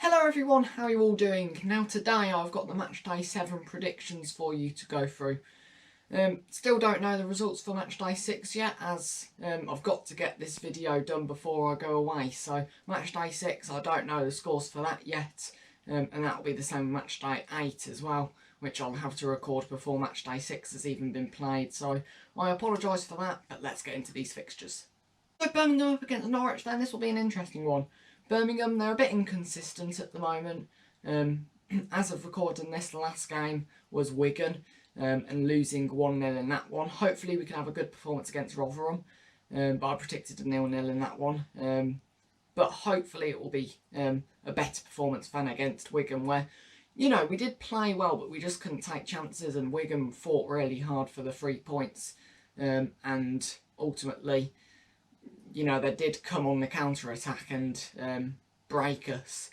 Hello everyone, how are you all doing? Now today I've got the matchday 7 predictions for you to go through. Still don't know the results for matchday 6 yet, as I've got to get this video done before I go away. So matchday 6, I don't know the scores for that yet, and that'll be the same matchday 8 as well, which I'll have to record before matchday 6 has even been played. So I apologise for that, but let's get into these fixtures. So Birmingham up against Norwich then, this will be an interesting one. Birmingham, they're a bit inconsistent at the moment. As of recording this, the last game was Wigan and losing 1-0 in that one. Hopefully we can have a good performance against Rotherham, but I predicted a 0-0 in that one. But hopefully it will be a better performance than against Wigan, where, you know, we did play well, but we just couldn't take chances, and Wigan fought really hard for the 3 points. And ultimately, you know, they did come on the counter-attack and break us.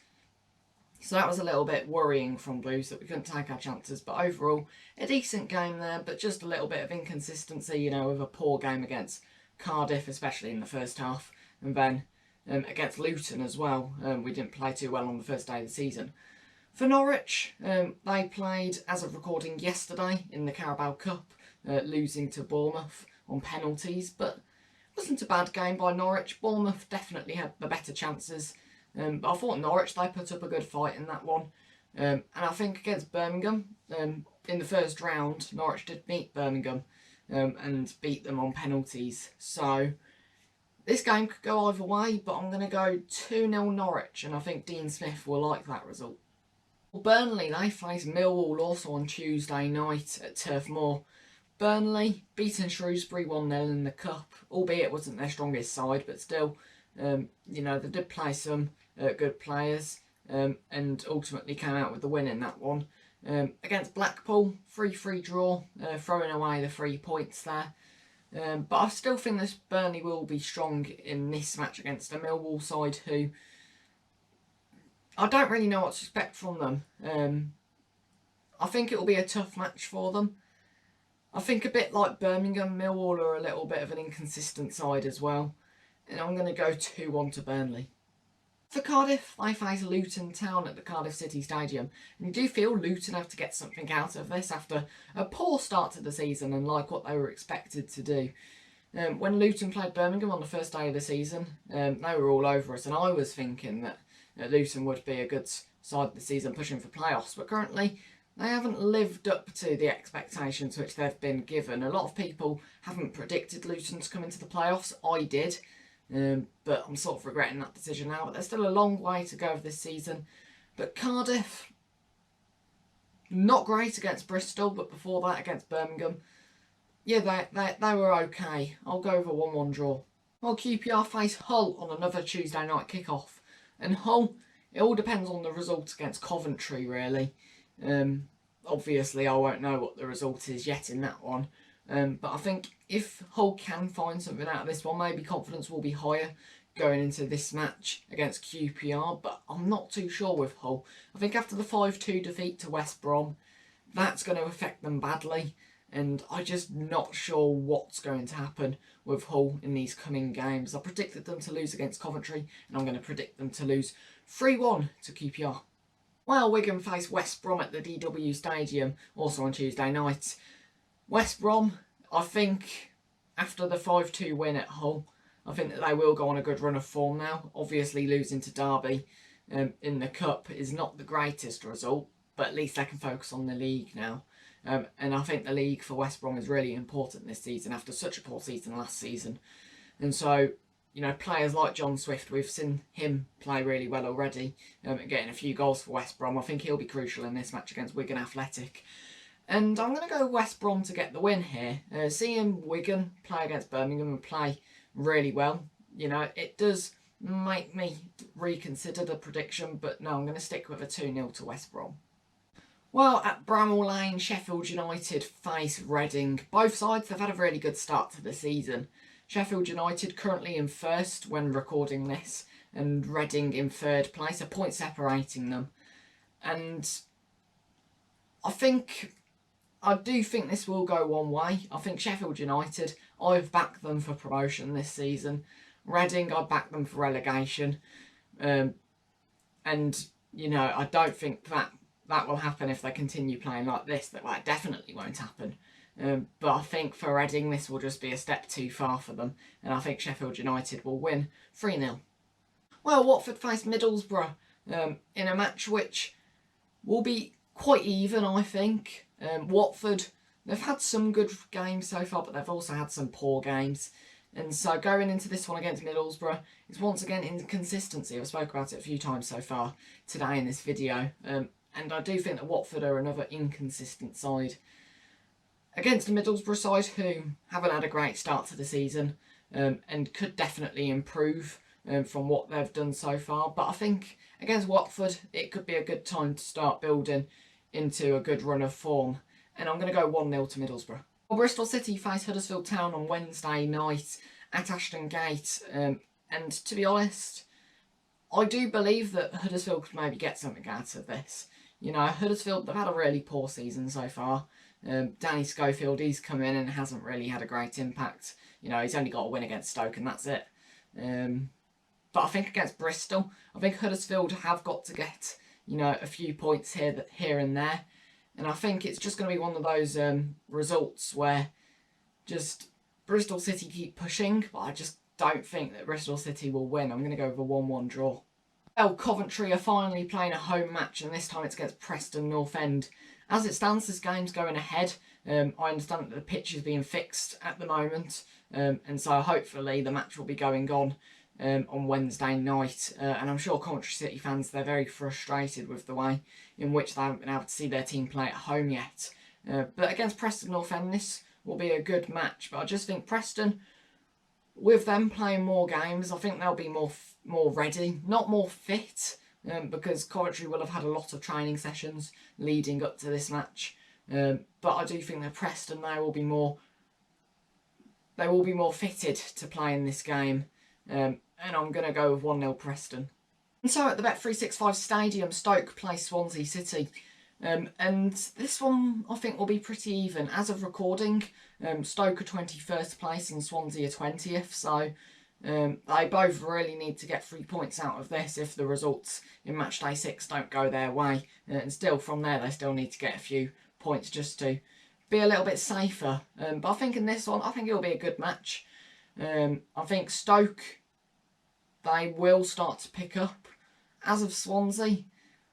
So that was a little bit worrying from Blues that we couldn't take our chances. But overall, a decent game there, but just a little bit of inconsistency, you know, with a poor game against Cardiff, especially in the first half. And then against Luton as well, we didn't play too well on the first day of the season. For Norwich, they played, as of recording yesterday, in the Carabao Cup, losing to Bournemouth on penalties, but wasn't a bad game by Norwich. Bournemouth definitely had the better chances, but I thought Norwich, they put up a good fight in that one. And I think against Birmingham, in the first round, Norwich did beat Birmingham and beat them on penalties. So this game could go either way, but I'm going to go 2-0 Norwich, and I think Dean Smith will like that result. Well, Burnley, they face Millwall also on Tuesday night at Turf Moor. Burnley beaten Shrewsbury 1-0 in the Cup, albeit it wasn't their strongest side, but still, you know, they did play some good players and ultimately came out with the win in that one. Against Blackpool, 3-3 draw, throwing away the 3 points there. But I still think this Burnley will be strong in this match against a Millwall side who I don't really know what to expect from them. I think it will be a tough match for them. I think a bit like Birmingham, Millwall are a little bit of an inconsistent side as well. And I'm going to go 2-1 to Burnley. For Cardiff, they face Luton Town at the Cardiff City Stadium. And you do feel Luton have to get something out of this after a poor start to the season and like what they were expected to do. When Luton played Birmingham on the first day of the season, they were all over us. And I was thinking that Luton would be a good side of the season pushing for playoffs. But currently, they haven't lived up to the expectations which they've been given. A lot of people haven't predicted Luton to come into the playoffs. I did, but I'm sort of regretting that decision now. But there's still a long way to go of this season. But Cardiff, not great against Bristol, but before that against Birmingham, yeah, they were okay. I'll go over 1-1 draw. Well, QPR face Hull on another Tuesday night kickoff. And Hull, it all depends on the result against Coventry, really. Obviously I won't know what the result is yet in that one, but I think if Hull can find something out of this one, maybe confidence will be higher going into this match against QPR, but I'm not too sure with Hull. I think after the 5-2 defeat to West Brom, that's going to affect them badly, and I'm just not sure what's going to happen with Hull in these coming games. I predicted them to lose against Coventry, and I'm going to predict them to lose 3-1 to QPR. Well, Wigan face West Brom at the DW Stadium, also on Tuesday night. West Brom, I think, after the 5-2 win at Hull, I think that they will go on a good run of form now. Obviously, losing to Derby in the Cup is not the greatest result, but at least they can focus on the league now. And I think the league for West Brom is really important this season after such a poor season last season. And so, you know, players like John Swift, we've seen him play really well already, getting a few goals for West Brom. I think he'll be crucial in this match against Wigan Athletic. And I'm going to go West Brom to get the win here. Seeing Wigan play against Birmingham and play really well, you know, it does make me reconsider the prediction, but no, I'm going to stick with a 2-0 to West Brom. Well, at Bramall Lane, Sheffield United face Reading. Both sides have had a really good start to the season. Sheffield United currently in first when recording this, and Reading in third place, a point separating them. And I do think this will go one way. I think Sheffield United, I've backed them for promotion this season. Reading, I've backed them for relegation. And you know, I don't think that will happen if they continue playing like this. That definitely won't happen. But I think for Reading this will just be a step too far for them, and I think Sheffield United will win 3-0. Well, Watford face Middlesbrough in a match which will be quite even, I think. Watford, they've had some good games so far, but they've also had some poor games. And so going into this one against Middlesbrough is once again inconsistency. I've spoken about it a few times so far today in this video. And I do think that Watford are another inconsistent side against the Middlesbrough side who haven't had a great start to the season and could definitely improve from what they've done so far. But I think against Watford, it could be a good time to start building into a good run of form. And I'm going to go 1-0 to Middlesbrough. Well, Bristol City face Huddersfield Town on Wednesday night at Ashton Gate. And to be honest, I do believe that Huddersfield could maybe get something out of this. You know, Huddersfield, they've had a really poor season so far. Danny Schofield, he's come in and hasn't really had a great impact. You know, he's only got a win against Stoke and that's it. But I think against Bristol, I think Huddersfield have got to get, you know, a few points here and there. And I think it's just going to be one of those results where just Bristol City keep pushing, but I just don't think that Bristol City will win. I'm going to go with a 1-1 draw. Well, Coventry are finally playing a home match, and this time it's against Preston North End. As it stands, this game's going ahead. I understand that the pitch is being fixed at the moment, and so hopefully the match will be going on Wednesday night. And I'm sure Coventry City fans, they're very frustrated with the way in which they haven't been able to see their team play at home yet. But against Preston North End, this will be a good match. But I just think Preston, with them playing more games, I think they'll be more ready, not more fit, because Coventry will have had a lot of training sessions leading up to this match. But I do think that Preston, they will be more fitted to play in this game. And I'm going to go with 1-0 Preston. And so at the Bet365 Stadium, Stoke play Swansea City. And this one I think will be pretty even. As of recording, Stoke are 21st place and Swansea are 20th. So they both really need to get 3 points out of this if the results in matchday 6 don't go their way. And still from there they still need to get a few points just to be a little bit safer. But I think in this one, I think it'll be a good match. I think Stoke, they will start to pick up. As of Swansea,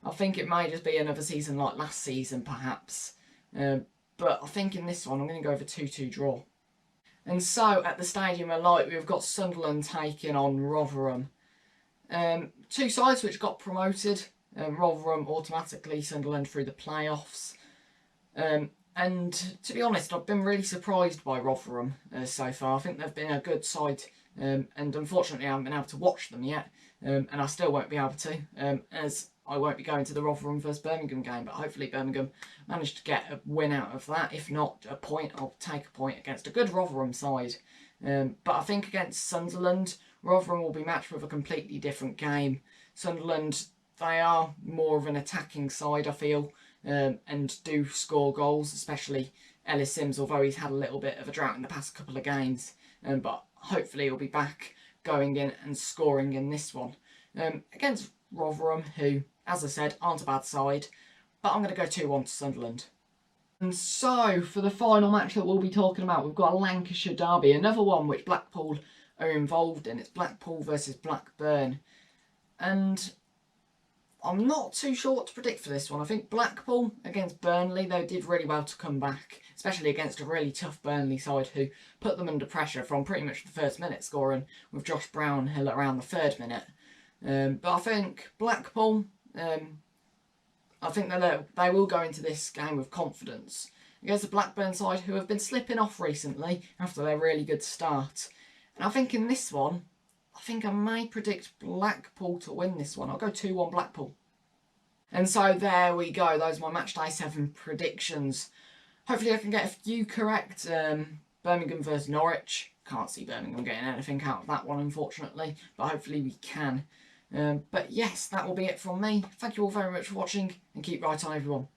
I think it may just be another season like last season perhaps. But I think in this one I'm going to go for 2-2 draw. And so at the Stadium of Light we've got Sunderland taking on Rotherham. Two sides which got promoted. Rotherham automatically, Sunderland through the playoffs. And to be honest, I've been really surprised by Rotherham so far. I think they've been a good side, and unfortunately I haven't been able to watch them yet, and I still won't be able to, as I won't be going to the Rotherham vs Birmingham game, but hopefully Birmingham managed to get a win out of that. If not a point, I'll take a point against a good Rotherham side. But I think against Sunderland, Rotherham will be matched with a completely different game. Sunderland, they are more of an attacking side, I feel. And do score goals, especially Ellis Sims, although he's had a little bit of a drought in the past couple of games. But hopefully he'll be back going in and scoring in this one. Against Rotherham, who, as I said, aren't a bad side. But I'm going to go 2-1 to Sunderland. And so, for the final match that we'll be talking about, we've got a Lancashire Derby. Another one which Blackpool are involved in. It's Blackpool versus Blackburn. And I'm not too sure what to predict for this one. I think Blackpool against Burnley, they did really well to come back, especially against a really tough Burnley side who put them under pressure from pretty much the first minute, scoring with Josh Brownhill around the 3rd minute. But I think Blackpool, I think they will go into this game with confidence against the Blackburn side who have been slipping off recently after their really good start. And I think in this one, I think I may predict Blackpool to win this one. I'll go 2-1 Blackpool. And so there we go. Those are my matchday 7 predictions. Hopefully I can get a few correct. Birmingham versus Norwich. Can't see Birmingham getting anything out of that one, unfortunately. But hopefully we can. But yes, that will be it from me. Thank you all very much for watching. And keep right on, everyone.